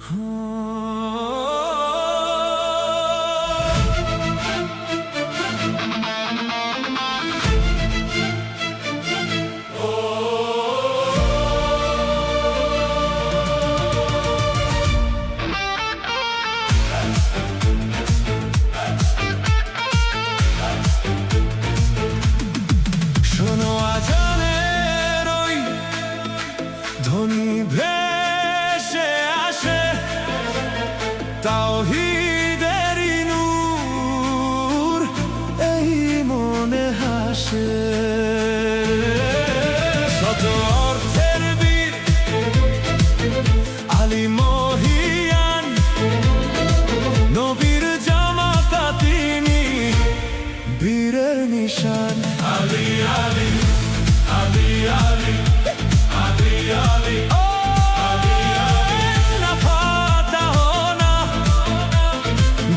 শোনো আজানের ওই ধ্বনি ভেসে আসে, তাওহীদেরই নূর এই মনে হাসে। শত অর্থের বীর আলী মহিয়ান, নবীর জামাতা তিনি, বীরের নিশান। আলী আলী আলী আলী আলী আলী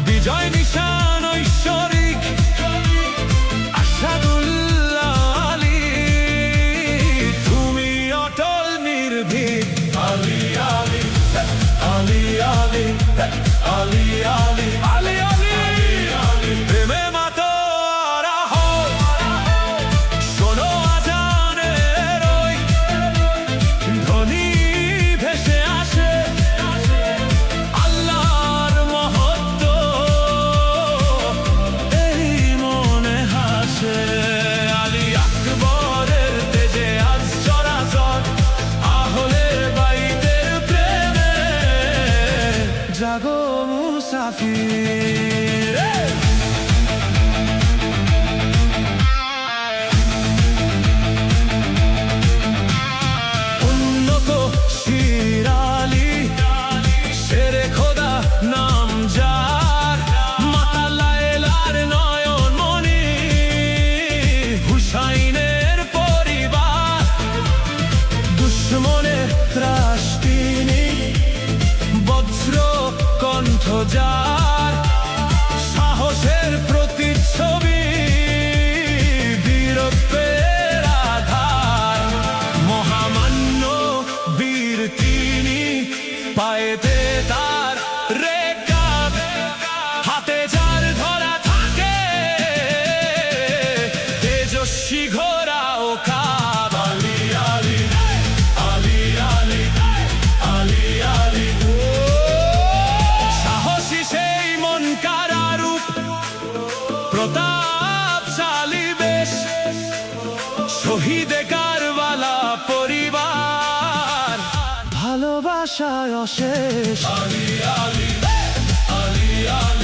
বিজয় নিশান ঐশ্বরিক আসাদুল্লাহ আলী, তুমি অটল নির্ভীক। আলী আলী আলী আলী আলী আলী আলী আলী প্রেমে মাতোয়ারা হও। শোনো আজানের ওই ধ্বনি ভেসে আসে, আল্লাহর মহত্ব এই মনে হাসে। আলী আকবরের তেজে আজ চরাচর, আহলের বাইতের প্রেমে জাগো মুসাফির। উন্নত শির আলী, শেরে খোদা নাম যার, মাতা লায়লার নয়ন মণি, হুসাইনের পরিবার, দুশ্মনের ত্রাস তিনি, বজ্র কণ্ঠ যার, সাহসের প্রতিচ্ছবি, বীরত্বের আধার। মহামান্য বীর তিনি, পায়েতে তার রেকাব, হাতে যার ধরা থাকে তেজস্বী ঘোড়া ও কাব। আলী আলী আলী আলী আলী আলী সাহসী সেই মন কারারূপ, প্রতাপশালী বেশ, শহীদে কারবালা পরিবার, ভালোবাসায় অশেষ। আলী আলী আলী আলী